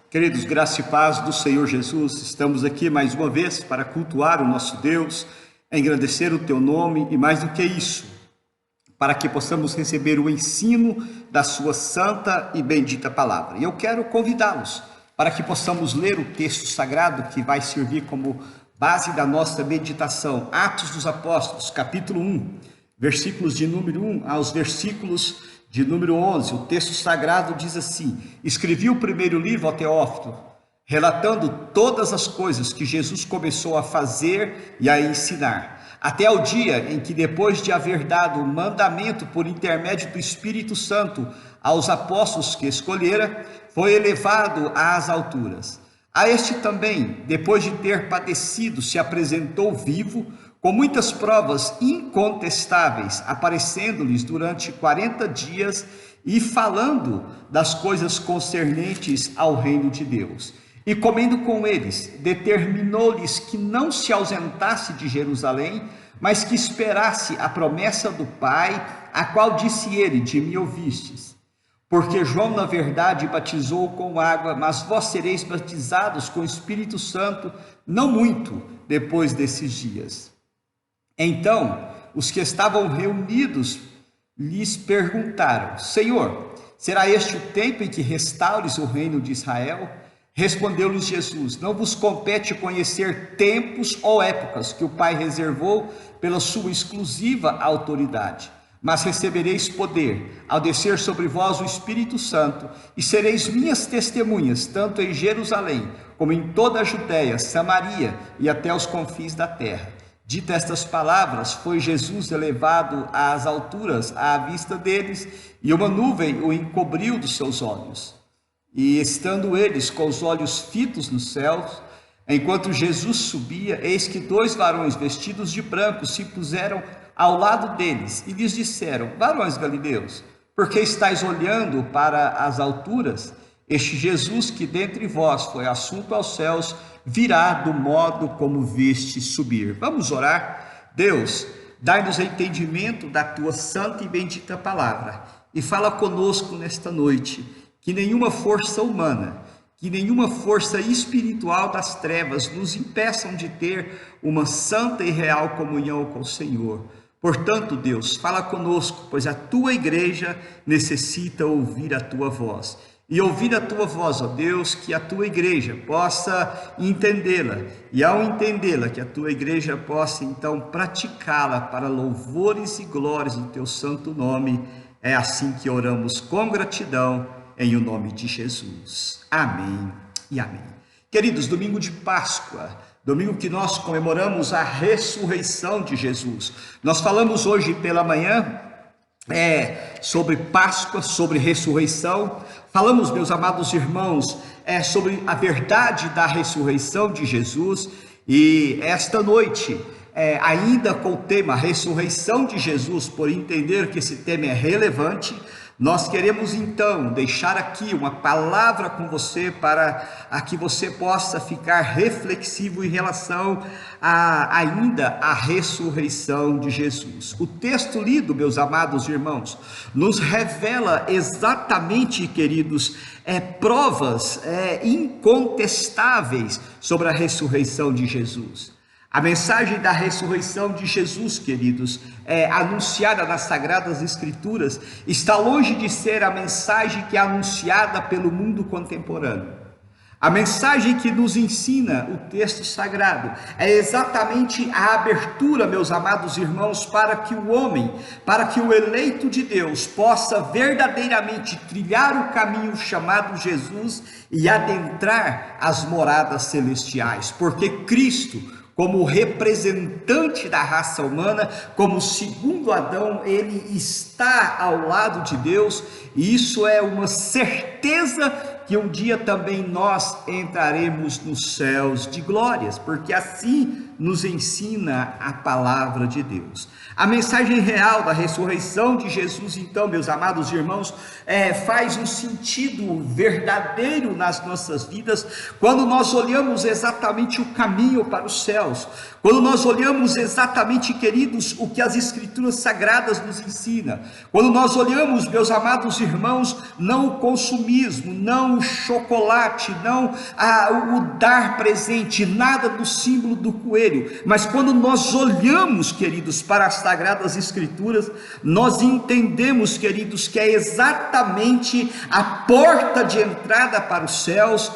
Queridos, graça e paz do Senhor Jesus, estamos aqui mais uma vez para cultuar o nosso Deus, engrandecer o teu nome e mais do que isso, para que possamos receber o ensino da sua santa e bendita palavra. E eu quero convidá-los para que possamos ler o texto sagrado que vai servir como base da nossa meditação. Atos dos Apóstolos, capítulo 1, versículos de número 1 aos versículos de número 11, o texto sagrado diz assim: escrevi o primeiro livro ao Teófilo, relatando todas as coisas que Jesus começou a fazer e a ensinar, até o dia em que, depois de haver dado o mandamento por intermédio do Espírito Santo aos apóstolos que escolhera, foi elevado às alturas. A este também, depois de ter padecido, se apresentou vivo, com muitas provas incontestáveis, aparecendo-lhes durante 40 dias e falando das coisas concernentes ao reino de Deus. E comendo com eles, determinou-lhes que não se ausentasse de Jerusalém, mas que esperasse a promessa do Pai, a qual disse ele: de mim ouvistes. Porque João, na verdade, batizou com água, mas vós sereis batizados com o Espírito Santo, não muito depois desses dias. Então, os que estavam reunidos lhes perguntaram: Senhor, será este o tempo em que restaures o reino de Israel? Respondeu-lhes Jesus: não vos compete conhecer tempos ou épocas que o Pai reservou pela sua exclusiva autoridade, mas recebereis poder ao descer sobre vós o Espírito Santo, e sereis minhas testemunhas, tanto em Jerusalém, como em toda a Judéia, Samaria e até os confins da terra. Dita estas palavras, foi Jesus elevado às alturas à vista deles, e uma nuvem o encobriu dos seus olhos. E estando eles com os olhos fitos nos céus, enquanto Jesus subia, eis que dois varões vestidos de branco se puseram ao lado deles e lhes disseram: varões galileus, por que estáis olhando para as alturas? Este Jesus que dentre vós foi assunto aos céus, virá do modo como viste subir. Vamos orar? Deus, dai-nos entendimento da tua santa e bendita palavra, e fala conosco nesta noite, que nenhuma força humana, que nenhuma força espiritual das trevas nos impeçam de ter uma santa e real comunhão com o Senhor. Portanto, Deus, fala conosco, pois a tua igreja necessita ouvir a tua voz. E ouvir a tua voz, ó Deus, que a tua igreja possa entendê-la, e ao entendê-la, que a tua igreja possa então praticá-la para louvores e glórias do teu santo nome. É assim que oramos com gratidão, em o nome de Jesus. Amém e amém. Queridos, domingo de Páscoa, domingo que nós comemoramos a ressurreição de Jesus. Nós falamos hoje pela manhã sobre Páscoa, sobre ressurreição. Falamos, meus amados irmãos, sobre a verdade da ressurreição de Jesus. E esta noite, ainda com o tema ressurreição de Jesus, por entender que esse tema é relevante, nós queremos então deixar aqui uma palavra com você para que você possa ficar reflexivo em relação ainda à ressurreição de Jesus. O texto lido, meus amados irmãos, nos revela exatamente, queridos, provas incontestáveis sobre a ressurreição de Jesus. A mensagem da ressurreição de Jesus, queridos, anunciada nas Sagradas Escrituras, está longe de ser a mensagem que é anunciada pelo mundo contemporâneo. A mensagem que nos ensina o texto sagrado é exatamente a abertura, meus amados irmãos, para que o homem, para que o eleito de Deus possa verdadeiramente trilhar o caminho chamado Jesus e adentrar as moradas celestiais, porque Cristo, como representante da raça humana, como segundo Adão, ele está ao lado de Deus, e isso é uma certeza que um dia também nós entraremos nos céus de glórias, porque assim nos ensina a palavra de Deus. A mensagem real da ressurreição de Jesus, então, meus amados irmãos, faz um sentido verdadeiro nas nossas vidas quando nós olhamos exatamente o caminho para os céus, quando nós olhamos exatamente, queridos, o que as Escrituras Sagradas nos ensina, quando nós olhamos, meus amados irmãos, não o consumismo, não o chocolate, não o dar presente, nada do símbolo do coelho, mas quando nós olhamos, queridos, para as Sagradas Escrituras, nós entendemos, queridos, que é exatamente a porta de entrada para os céus,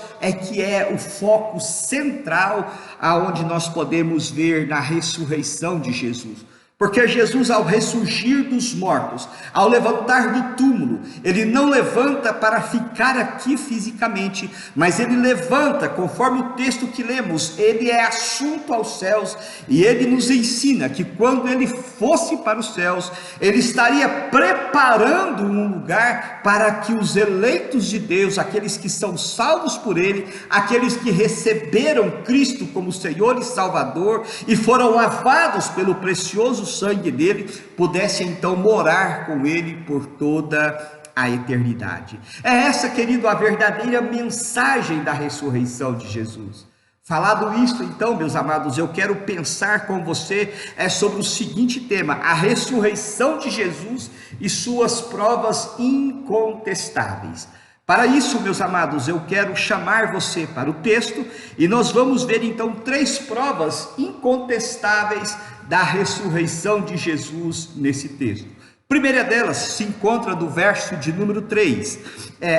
que é o foco central aonde nós podemos ver na ressurreição de Jesus. Porque Jesus, ao ressurgir dos mortos, ao levantar do túmulo, ele não levanta para ficar aqui fisicamente, mas ele levanta, conforme o texto que lemos, ele é assunto aos céus, e ele nos ensina que quando ele fosse para os céus, ele estaria preparando um lugar para que os eleitos de Deus, aqueles que são salvos por ele, aqueles que receberam Cristo como Senhor e Salvador, e foram lavados pelo precioso sangue dele, pudesse então morar com ele por toda a eternidade. É essa, querido, a verdadeira mensagem da ressurreição de Jesus. Falado isto, então, meus amados, eu quero pensar com você sobre o seguinte tema: a ressurreição de Jesus e suas provas incontestáveis. Para isso, meus amados, eu quero chamar você para o texto e nós vamos ver então 3 provas incontestáveis da ressurreição de Jesus nesse texto. A primeira delas se encontra no verso de número 3.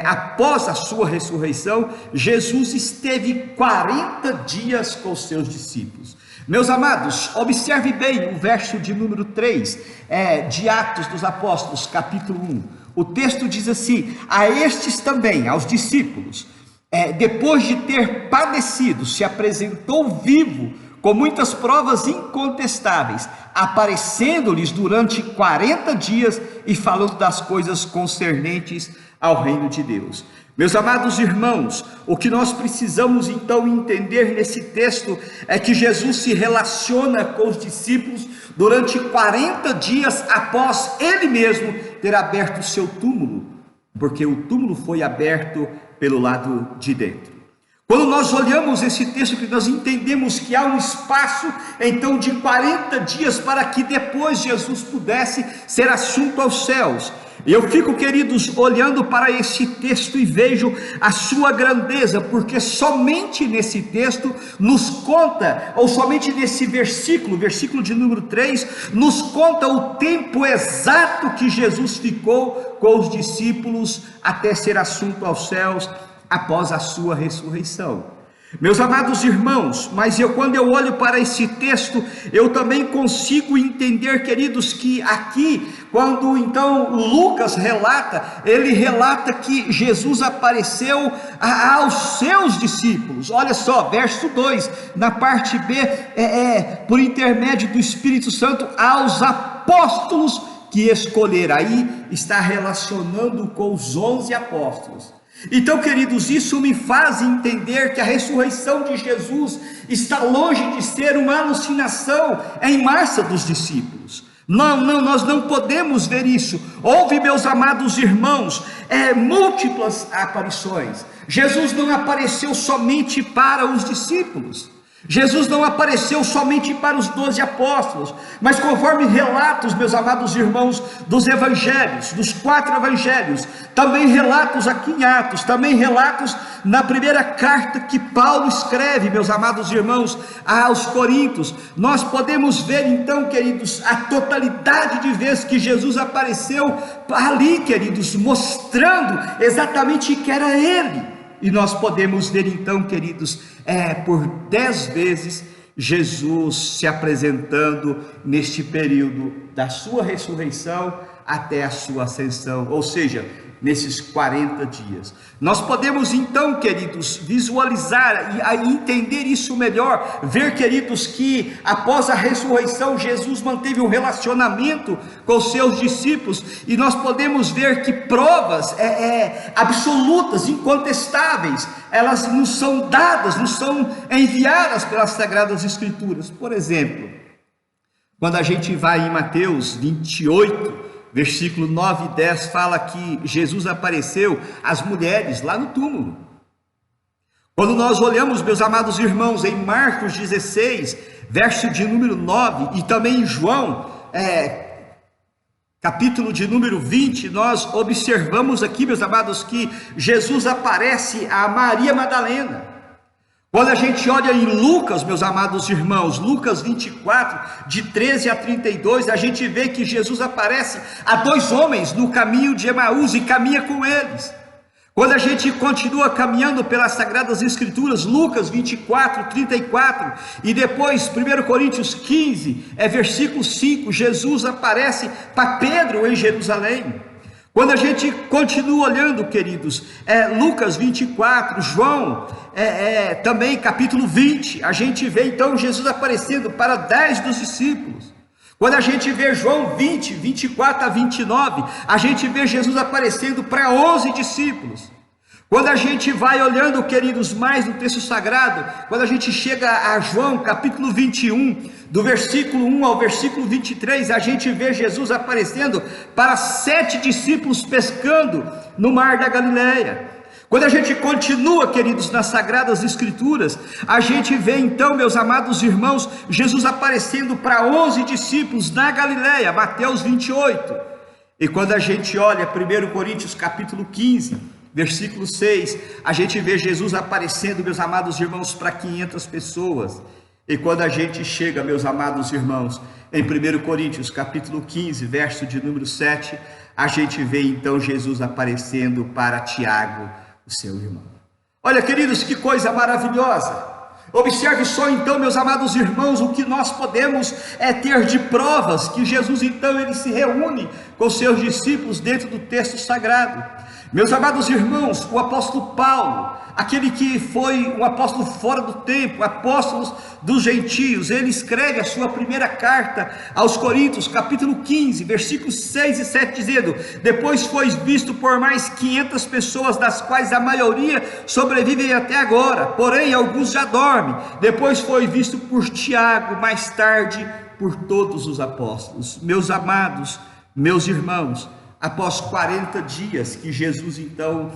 Após a sua ressurreição, Jesus esteve 40 dias com os seus discípulos. Meus amados, observe bem o verso de número 3 de Atos dos Apóstolos, capítulo 1. O texto diz assim: a estes também, aos discípulos, depois de ter padecido, se apresentou vivo, com muitas provas incontestáveis, aparecendo-lhes durante 40 dias e falando das coisas concernentes ao reino de Deus. Meus amados irmãos, o que nós precisamos então entender nesse texto é que Jesus se relaciona com os discípulos durante 40 dias após ele mesmo ter aberto o seu túmulo, porque o túmulo foi aberto pelo lado de dentro. Quando nós olhamos esse texto, que nós entendemos que há um espaço então de 40 dias para que depois Jesus pudesse ser assunto aos céus. E eu fico, queridos, olhando para esse texto e vejo a sua grandeza, porque somente nesse texto nos conta, ou somente nesse versículo de número 3, nos conta o tempo exato que Jesus ficou com os discípulos até ser assunto aos céus após a sua ressurreição. Meus amados irmãos, mas quando eu olho para esse texto, eu também consigo entender, queridos, que aqui, quando então Lucas relata, ele relata que Jesus apareceu aos seus discípulos. Olha só, verso 2, na parte B, por intermédio do Espírito Santo, aos apóstolos que escolheram. Aí está relacionando com os 11 apóstolos. Então, queridos, isso me faz entender que a ressurreição de Jesus está longe de ser uma alucinação em massa dos discípulos. Não, nós não podemos ver isso. Houve, meus amados irmãos, múltiplas aparições. Jesus não apareceu somente para os discípulos. Jesus não apareceu somente para os 12 apóstolos, mas conforme relatos, meus amados irmãos, dos evangelhos, dos 4 evangelhos, também relatos aqui em Atos, também relatos na primeira carta que Paulo escreve, meus amados irmãos, aos Coríntios, nós podemos ver então, queridos, a totalidade de vezes que Jesus apareceu ali, queridos, mostrando exatamente que era Ele. E nós podemos ver então, queridos, por 10 vezes Jesus se apresentando neste período da sua ressurreição até a sua ascensão, ou seja, nesses 40 dias. Nós podemos então, queridos, visualizar e entender isso melhor, ver, queridos, que após a ressurreição Jesus manteve um relacionamento com os seus discípulos, e nós podemos ver que provas absolutas, incontestáveis, elas nos são dadas, nos são enviadas pelas Sagradas Escrituras. Por exemplo, quando a gente vai em Mateus 28, versículo 9 e 10, fala que Jesus apareceu às mulheres lá no túmulo. Quando nós olhamos, meus amados irmãos, em Marcos 16, verso de número 9, e também em João, capítulo de número 20, nós observamos aqui, meus amados, que Jesus aparece a Maria Madalena. Quando a gente olha em Lucas, meus amados irmãos, Lucas 24, de 13 a 32, a gente vê que Jesus aparece a dois homens no caminho de Emaús e caminha com eles. Quando a gente continua caminhando pelas Sagradas Escrituras, Lucas 24, 34, e depois 1 Coríntios 15, versículo 5, Jesus aparece para Pedro em Jerusalém. Quando a gente continua olhando, queridos, Lucas 24, João, também capítulo 20, a gente vê então Jesus aparecendo para 10 dos discípulos. Quando a gente vê João 20, 24 a 29, a gente vê Jesus aparecendo para 11 discípulos. Quando a gente vai olhando, queridos, mais no texto sagrado, quando a gente chega a João capítulo 21, do versículo 1 ao versículo 23, a gente vê Jesus aparecendo para 7 discípulos pescando no mar da Galileia. Quando a gente continua, queridos, nas Sagradas Escrituras, a gente vê então, meus amados irmãos, Jesus aparecendo para 11 discípulos na Galileia, Mateus 28. E quando a gente olha 1 Coríntios capítulo 15, versículo 6, a gente vê Jesus aparecendo, meus amados irmãos, para 500 pessoas. E quando a gente chega, meus amados irmãos, em 1 Coríntios capítulo 15, verso de número 7, a gente vê então Jesus aparecendo para Tiago, o seu irmão. Olha, queridos, que coisa maravilhosa! Observe só então, meus amados irmãos, o que nós podemos ter de provas que Jesus então ele se reúne com seus discípulos dentro do texto sagrado. Meus amados irmãos, o apóstolo Paulo, aquele que foi um apóstolo fora do tempo, apóstolo dos gentios, ele escreve a sua primeira carta aos Coríntios, capítulo 15, versículos 6 e 7, dizendo: depois foi visto por mais 500 pessoas, das quais a maioria sobrevivem até agora, porém alguns já dormem. Depois foi visto por Tiago, mais tarde por todos os apóstolos. Meus amados, meus irmãos, após 40 dias que Jesus então,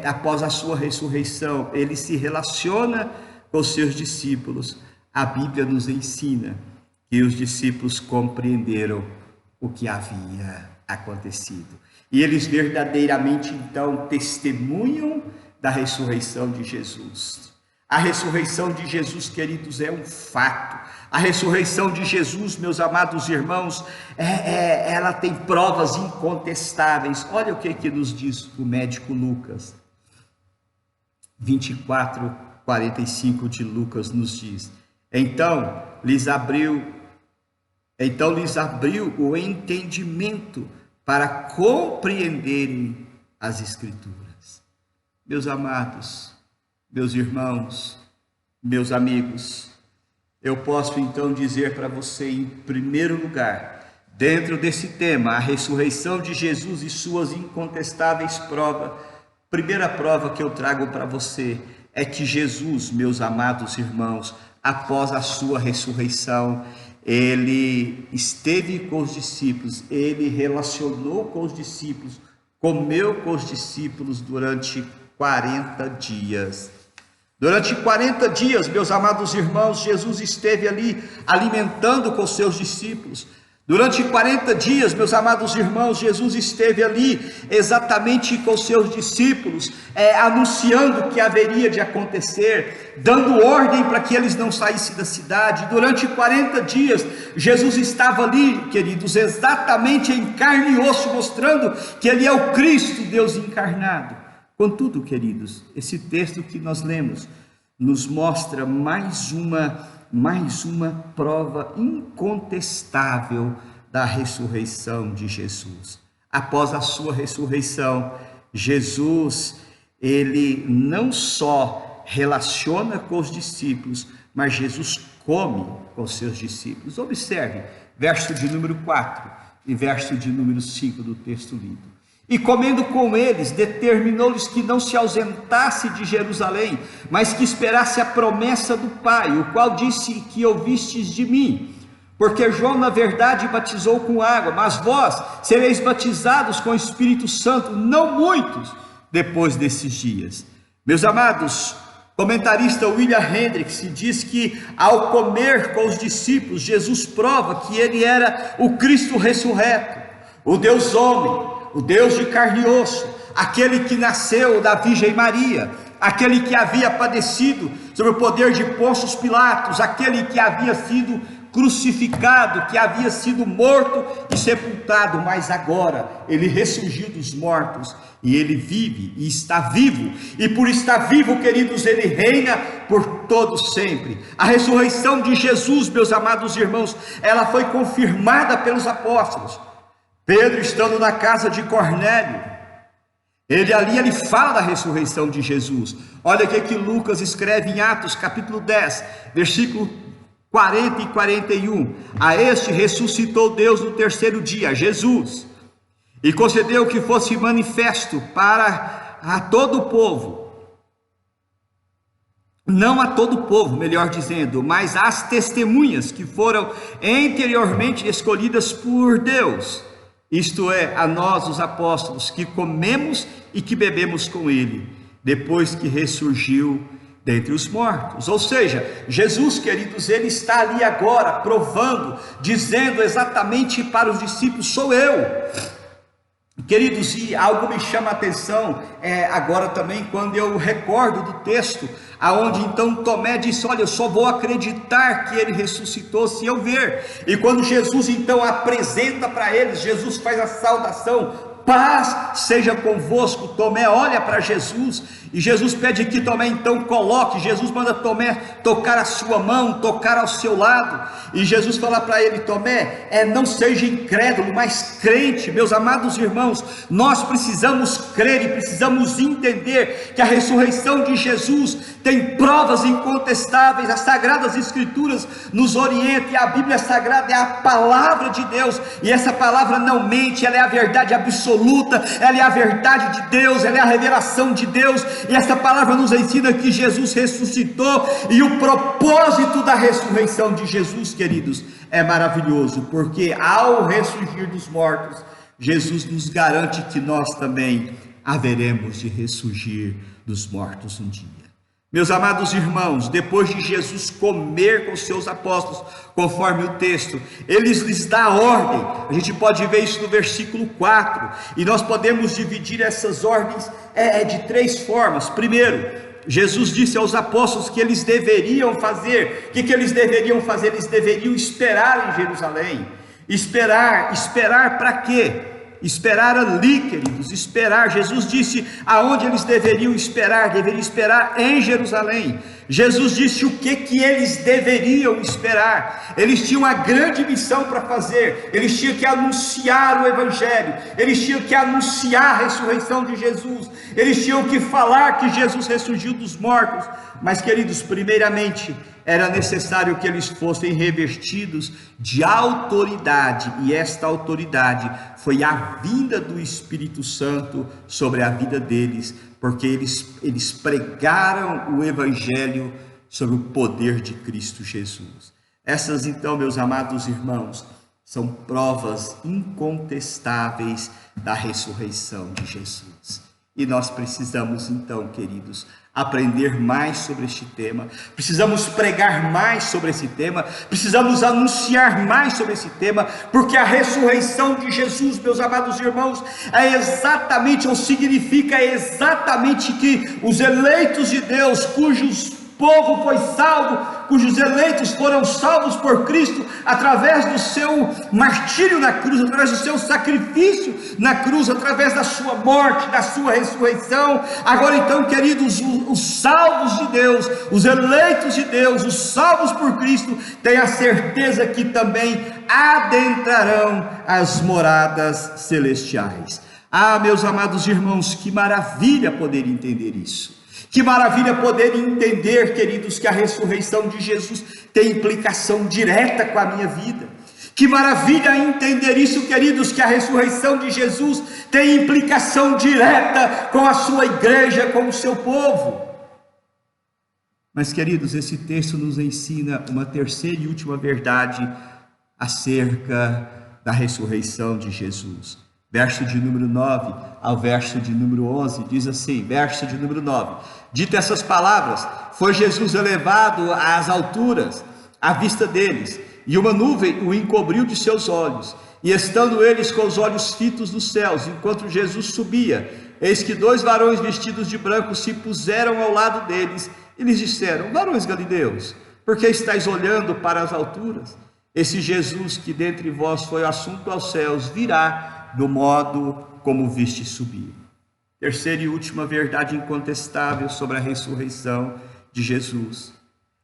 após a sua ressurreição, ele se relaciona com os seus discípulos, a Bíblia nos ensina que os discípulos compreenderam o que havia acontecido. E eles verdadeiramente então testemunham da ressurreição de Jesus. A ressurreição de Jesus, queridos, é um fato. A ressurreição de Jesus, meus amados irmãos, ela tem provas incontestáveis. Olha o que nos diz o médico Lucas. 24, 45 de Lucas nos diz: Então lhes abriu o entendimento para compreenderem as Escrituras. Meus amados, meus irmãos, meus amigos, eu posso então dizer para você, em primeiro lugar, dentro desse tema, a ressurreição de Jesus e suas incontestáveis provas, primeira prova que eu trago para você é que Jesus, meus amados irmãos, após a sua ressurreição, ele esteve com os discípulos, ele relacionou com os discípulos, comeu com os discípulos durante 40 dias. Durante 40 dias, meus amados irmãos, Jesus esteve ali alimentando com seus discípulos. Durante 40 dias, meus amados irmãos, Jesus esteve ali exatamente com seus discípulos, anunciando o que haveria de acontecer, dando ordem para que eles não saíssem da cidade. Durante 40 dias, Jesus estava ali, queridos, exatamente em carne e osso, mostrando que ele é o Cristo, Deus encarnado. Contudo, queridos, esse texto que nós lemos nos mostra mais uma prova incontestável da ressurreição de Jesus. Após a sua ressurreição, Jesus, ele não só relaciona com os discípulos, mas Jesus come com os seus discípulos. Observe, verso de número 4 e verso de número 5 do texto lido. E comendo com eles, determinou-lhes que não se ausentasse de Jerusalém, mas que esperasse a promessa do Pai, o qual disse que ouvistes de mim. Porque João, na verdade, batizou com água, mas vós sereis batizados com o Espírito Santo, não muitos depois desses dias. Meus amados, comentarista William Hendricks diz que ao comer com os discípulos, Jesus prova que ele era o Cristo ressurreto, o Deus homem, o Deus de carne e osso, aquele que nasceu da Virgem Maria, aquele que havia padecido sob o poder de Pôncio Pilatos, aquele que havia sido crucificado, que havia sido morto e sepultado, mas agora ele ressurgiu dos mortos e ele vive e está vivo, e por estar vivo, queridos, ele reina por todo sempre. A ressurreição de Jesus, meus amados irmãos, ela foi confirmada pelos apóstolos. Pedro, estando na casa de Cornélio, ele fala da ressurreição de Jesus. Olha o que Lucas escreve em Atos capítulo 10, versículo 40 e 41, a este ressuscitou Deus no terceiro dia, Jesus, e concedeu que fosse manifesto para a todo o povo, não a todo o povo, melhor dizendo, mas às testemunhas que foram anteriormente escolhidas por Deus, isto é, a nós os apóstolos, que comemos e que bebemos com ele, depois que ressurgiu dentre os mortos. Ou seja, Jesus, queridos, ele está ali agora provando, dizendo exatamente para os discípulos: sou eu. Queridos, e algo me chama a atenção agora também, quando eu recordo do texto, aonde então Tomé disse: olha, eu só vou acreditar que ele ressuscitou se eu ver. E quando Jesus então apresenta para eles, Jesus faz a saudação: paz seja convosco. Tomé olha para Jesus e Jesus pede que Tomé então coloque. Jesus manda Tomé tocar a sua mão, tocar ao seu lado, e Jesus fala para ele: Tomé, não seja incrédulo, mas crente. Meus amados irmãos, nós precisamos crer e precisamos entender que a ressurreição de Jesus tem provas incontestáveis. As Sagradas Escrituras nos orientam, e a Bíblia Sagrada é a palavra de Deus, e essa palavra não mente, ela é a verdade absoluta, ela é a verdade de Deus, ela é a revelação de Deus, e essa palavra nos ensina que Jesus ressuscitou, e o propósito da ressurreição de Jesus, queridos, é maravilhoso, porque ao ressurgir dos mortos, Jesus nos garante que nós também haveremos de ressurgir dos mortos um dia. Meus amados irmãos, depois de Jesus comer com seus apóstolos, conforme o texto, ele lhes dá ordem. A gente pode ver isso no versículo 4, e nós podemos dividir essas ordens de três formas. Primeiro, Jesus disse aos apóstolos que eles deveriam fazer. O que eles deveriam fazer? Eles deveriam esperar em Jerusalém. Esperar para quê? Esperar ali, queridos, esperar. Jesus disse aonde eles deveriam esperar em Jerusalém. Jesus disse o que eles deveriam esperar. Eles tinham uma grande missão para fazer, eles tinham que anunciar o Evangelho, eles tinham que anunciar a ressurreição de Jesus, eles tinham que falar que Jesus ressurgiu dos mortos. Mas, queridos, primeiramente, era necessário que eles fossem revestidos de autoridade, e esta autoridade foi a vinda do Espírito Santo sobre a vida deles, porque eles pregaram o Evangelho sobre o poder de Cristo Jesus. Essas então, meus amados irmãos, são provas incontestáveis da ressurreição de Jesus. E nós precisamos então, queridos, aprender mais sobre este tema, precisamos pregar mais sobre esse tema, precisamos anunciar mais sobre esse tema, porque a ressurreição de Jesus, meus amados irmãos, significa exatamente que os eleitos de Deus, cujos povo foi salvo, cujos eleitos foram salvos por Cristo, através do seu martírio na cruz, através do seu sacrifício na cruz, através da sua morte, da sua ressurreição. Agora então, queridos, os salvos de Deus, os eleitos de Deus, os salvos por Cristo, têm a certeza que também adentrarão as moradas celestiais. Ah, meus amados irmãos, que maravilha poder entender isso. Que maravilha poder entender, queridos, que a ressurreição de Jesus tem implicação direta com a minha vida. Que maravilha entender isso, queridos, que a ressurreição de Jesus tem implicação direta com a sua igreja, com o seu povo. Mas, queridos, esse texto nos ensina uma terceira e última verdade acerca da ressurreição de Jesus. Verso de número 9 ao verso de número 11, diz assim, verso de número 9: Dito essas palavras, foi Jesus elevado às alturas, à vista deles, e uma nuvem o encobriu de seus olhos. E estando eles com os olhos fitos nos céus, enquanto Jesus subia, eis que 2 varões vestidos de branco se puseram ao lado deles, e lhes disseram: Varões galileus, por que estáis olhando para as alturas? Esse Jesus que dentre vós foi assunto aos céus, virá do modo como viste subir. Terceira e última verdade incontestável sobre a ressurreição de Jesus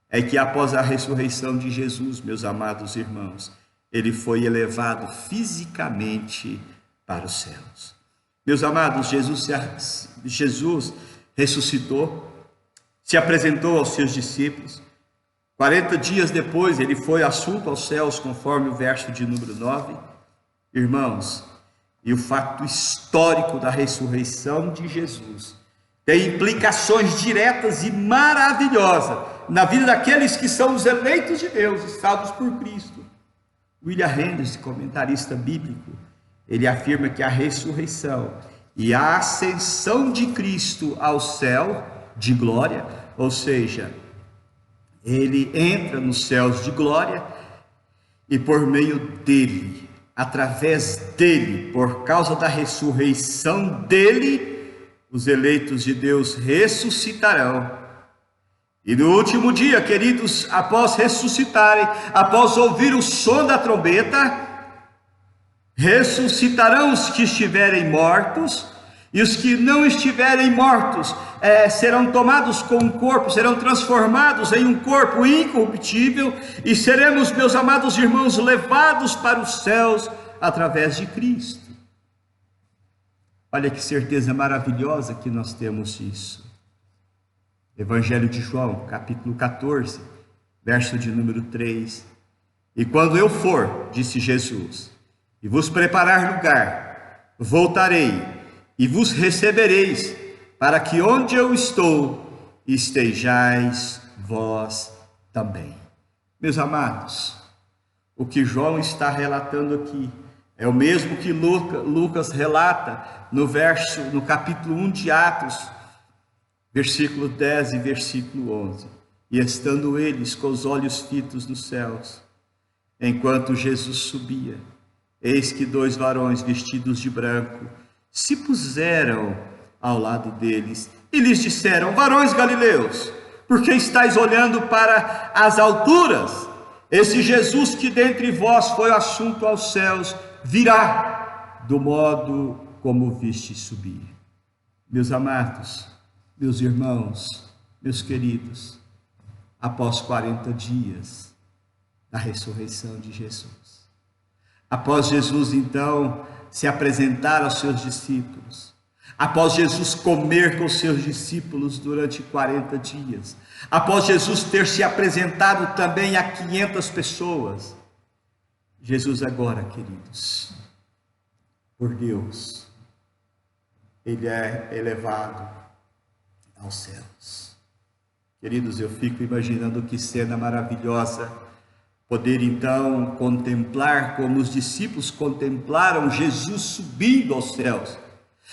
é que após a ressurreição de Jesus, meus amados irmãos, ele foi elevado fisicamente para os céus. Meus amados, Jesus ressuscitou, se apresentou aos seus discípulos. 40 dias depois ele foi assunto aos céus, conforme o verso de número 9. Irmãos, e o fato histórico da ressurreição de Jesus tem implicações diretas e maravilhosas na vida daqueles que são os eleitos de Deus e salvos por Cristo. William Hendricks, comentarista bíblico, ele afirma que a ressurreição e a ascensão de Cristo ao céu de glória, ou seja, ele entra nos céus de glória e por meio dele, através dele, por causa da ressurreição dele, os eleitos de Deus ressuscitarão. E no último dia, queridos, após ressuscitarem, após ouvir o som da trombeta, ressuscitarão os que estiverem mortos, e os que não estiverem mortos serão tomados com um corpo, serão transformados em um corpo incorruptível, e seremos, meus amados irmãos, levados para os céus através de Cristo. Olha que certeza maravilhosa que nós temos disso. Evangelho de João, capítulo 14, verso de número 3. E quando eu for, disse Jesus, e vos preparar lugar, voltarei e vos recebereis, para que onde eu estou, estejais vós também. Meus amados, o que João está relatando aqui é o mesmo que Lucas relata no capítulo 1 de Atos, versículo 10 e versículo 11. E estando eles com os olhos fitos nos céus, enquanto Jesus subia, eis que 2 varões vestidos de branco se puseram ao lado deles e lhes disseram: Varões galileus, por que estáis olhando para as alturas? Esse Jesus que dentre vós foi assunto aos céus, virá do modo como viste subir. Meus amados, meus irmãos, meus queridos, após 40 dias da ressurreição de Jesus, após Jesus então se apresentar aos seus discípulos, após Jesus comer com os seus discípulos durante 40 dias, após Jesus ter se apresentado também a 500 pessoas, Jesus agora, queridos, por Deus, ele é elevado aos céus. Queridos, eu fico imaginando que cena maravilhosa poder então contemplar como os discípulos contemplaram Jesus subindo aos céus.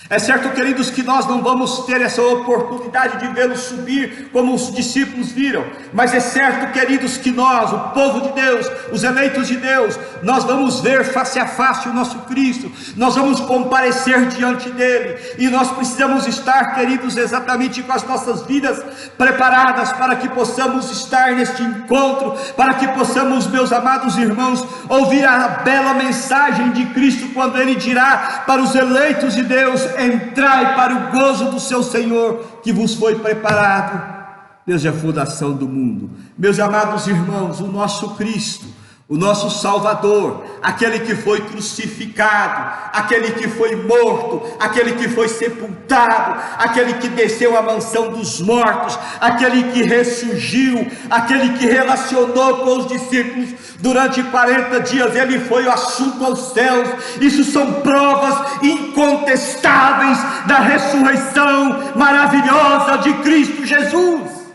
É certo, queridos, que nós não vamos ter essa oportunidade de vê-lo subir como os discípulos viram, mas é certo, queridos, que nós, o povo de Deus, os eleitos de Deus, nós vamos ver face a face o nosso Cristo, nós vamos comparecer diante dele, e nós precisamos estar, queridos, exatamente com as nossas vidas preparadas para que possamos estar neste encontro, para que possamos, meus amados irmãos, ouvir a bela mensagem de Cristo quando ele dirá para os eleitos de Deus: entrai para o gozo do seu Senhor, que vos foi preparado desde a fundação do mundo. Meus amados irmãos, o nosso Cristo, o nosso Salvador, aquele que foi crucificado, aquele que foi morto, aquele que foi sepultado, aquele que desceu à mansão dos mortos, aquele que ressurgiu, aquele que relacionou com os discípulos durante 40 dias, ele foi assunto aos céus. Isso são provas incontestáveis da ressurreição maravilhosa de Cristo Jesus.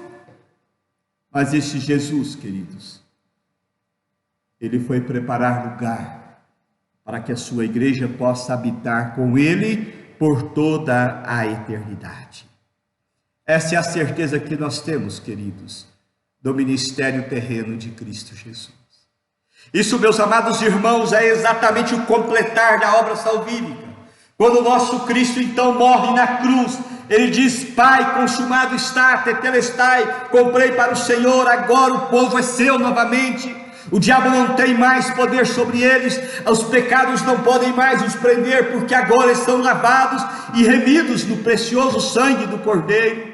Mas esse Jesus, queridos, ele foi preparar lugar para que a sua igreja possa habitar com ele por toda a eternidade. Essa é a certeza que nós temos, queridos, do ministério terreno de Cristo Jesus. Isso, meus amados irmãos, é exatamente o completar da obra salvífica. Quando o nosso Cristo então morre na cruz, ele diz: Pai, consumado está, tetelestai, comprei para o Senhor, agora o povo é seu novamente. O diabo não tem mais poder sobre eles, os pecados não podem mais os prender, porque agora estão lavados e remidos no precioso sangue do Cordeiro.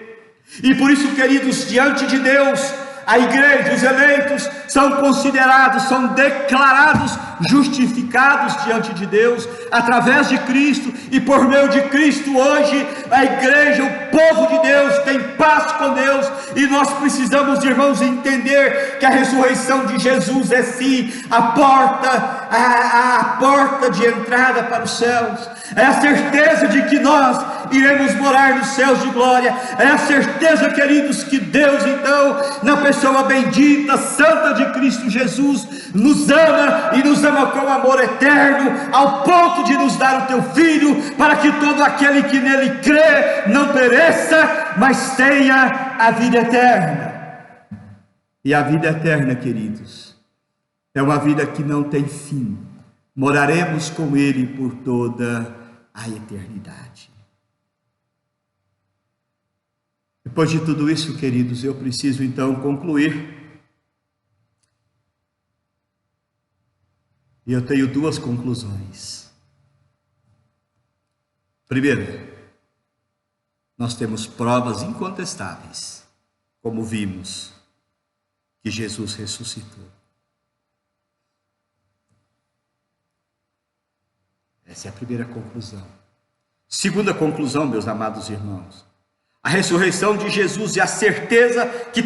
E por isso, queridos, diante de Deus, a igreja, os eleitos, são considerados, são declarados justificados diante de Deus, através de Cristo, e por meio de Cristo hoje, a igreja, o povo de Deus, tem paz com Deus, e nós precisamos, irmãos, entender que a ressurreição de Jesus é sim a porta de entrada para os céus, é a certeza de que nós iremos morar nos céus de glória, é a certeza, queridos, que Deus então, na pessoa bendita, santa de Cristo Jesus, nos ama e nos ama com amor eterno, ao ponto de nos dar o teu Filho, para que todo aquele que nele crê não pereça, mas tenha a vida eterna. E a vida eterna, queridos, é uma vida que não tem fim. Moraremos com ele por toda a eternidade. Depois de tudo isso, queridos, eu preciso então concluir. E eu tenho duas conclusões. Primeiro, nós temos provas incontestáveis, como vimos, que Jesus ressuscitou. Essa é a primeira conclusão. Segunda conclusão, meus amados irmãos, a ressurreição de Jesus e a certeza que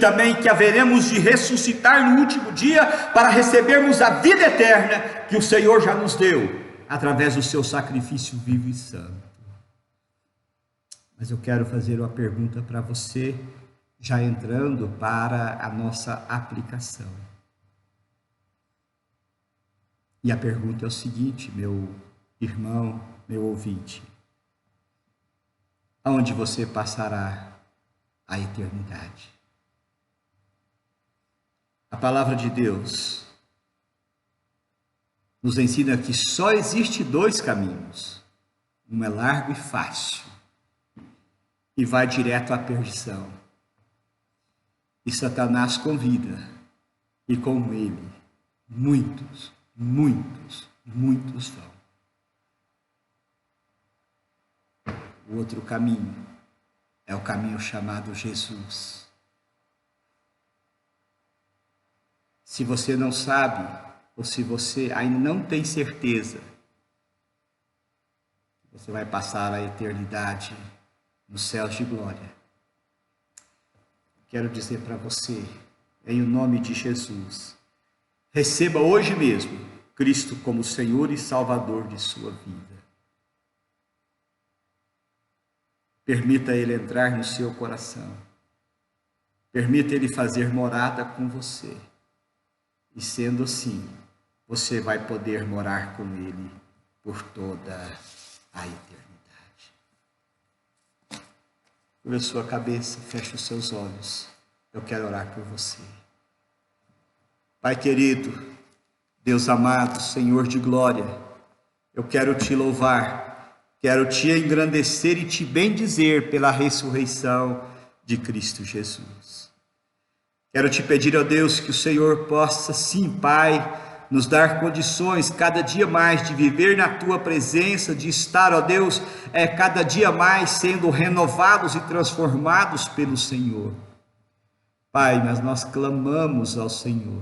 haveremos de ressuscitar no último dia para recebermos a vida eterna que o Senhor já nos deu através do seu sacrifício vivo e santo. Mas eu quero fazer uma pergunta para você, já entrando para a nossa aplicação. E a pergunta é o seguinte, meu irmão, meu ouvinte: aonde você passará a eternidade? A palavra de Deus nos ensina que só existe dois caminhos. Um é largo e fácil e vai direto à perdição. E Satanás convida, e com ele muitos vão. O outro caminho é o caminho chamado Jesus. Se você não sabe, ou se você ainda não tem certeza, você vai passar a eternidade nos céus de glória. Quero dizer para você, em nome de Jesus, receba hoje mesmo Cristo como Senhor e Salvador de sua vida. Permita Ele entrar no seu coração. Permita Ele fazer morada com você. E sendo assim, você vai poder morar com Ele por toda a eternidade. Curva a sua cabeça, feche os seus olhos. Eu quero orar por você. Pai querido, Deus amado, Senhor de glória, eu quero te louvar. Quero te engrandecer e te bendizer pela ressurreição de Cristo Jesus. Quero te pedir, ó Deus, que o Senhor possa, sim, Pai, nos dar condições cada dia mais de viver na tua presença, de estar, ó Deus, cada dia mais sendo renovados e transformados pelo Senhor. Pai, mas nós clamamos ao Senhor.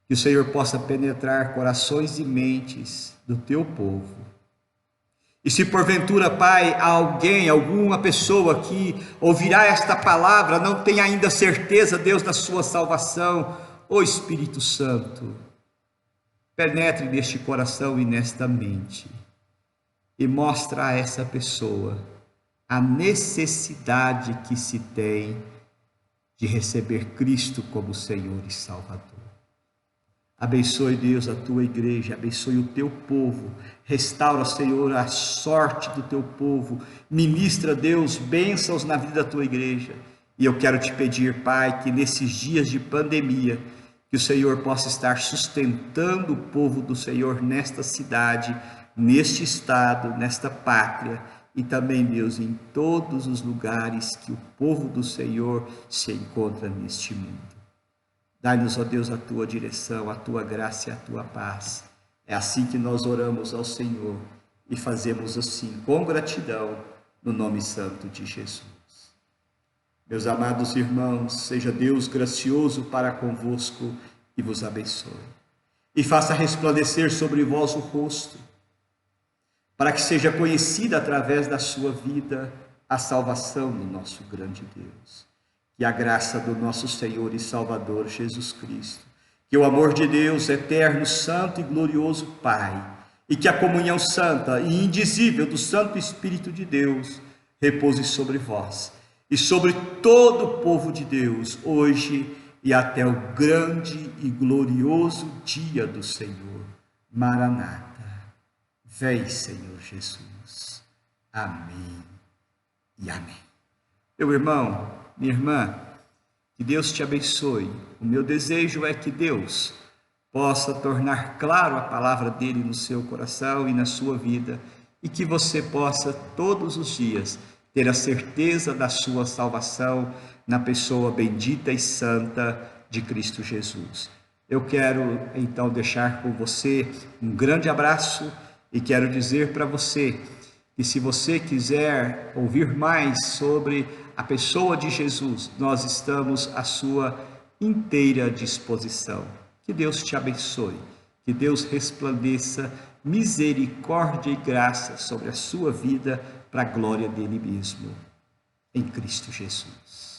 Que o Senhor possa penetrar corações e mentes do teu povo. E se porventura, Pai, alguém, alguma pessoa que ouvirá esta palavra, não tem ainda certeza, Deus, da sua salvação, ó Espírito Santo, penetre neste coração e nesta mente e mostra a essa pessoa a necessidade que se tem de receber Cristo como Senhor e Salvador. Abençoe, Deus, a tua igreja, abençoe o teu povo, restaura, Senhor, a sorte do teu povo, ministra, Deus, bênçãos na vida da tua igreja. E eu quero te pedir, Pai, que nesses dias de pandemia, que o Senhor possa estar sustentando o povo do Senhor nesta cidade, neste estado, nesta pátria, e também, Deus, em todos os lugares que o povo do Senhor se encontra neste mundo. Dai-nos, ó Deus, a tua direção, a tua graça e a tua paz. É assim que nós oramos ao Senhor e fazemos assim com gratidão no nome santo de Jesus. Meus amados irmãos, seja Deus gracioso para convosco e vos abençoe. E faça resplandecer sobre vós o rosto, para que seja conhecida através da sua vida a salvação do nosso grande Deus. Que a graça do nosso Senhor e Salvador Jesus Cristo, que o amor de Deus eterno, santo e glorioso Pai, e que a comunhão santa e indizível do Santo Espírito de Deus repouse sobre vós e sobre todo o povo de Deus, hoje e até o grande e glorioso dia do Senhor. Maranata. Vem, Senhor Jesus. Amém e amém. Meu irmão, minha irmã, que Deus te abençoe. O meu desejo é que Deus possa tornar claro a palavra dele no seu coração e na sua vida, e que você possa todos os dias ter a certeza da sua salvação na pessoa bendita e santa de Cristo Jesus. Eu quero então deixar com você um grande abraço e quero dizer para você que se você quiser ouvir mais sobre a pessoa de Jesus, nós estamos à sua inteira disposição. Que Deus te abençoe, que Deus resplandeça misericórdia e graça sobre a sua vida para a glória dele mesmo, em Cristo Jesus.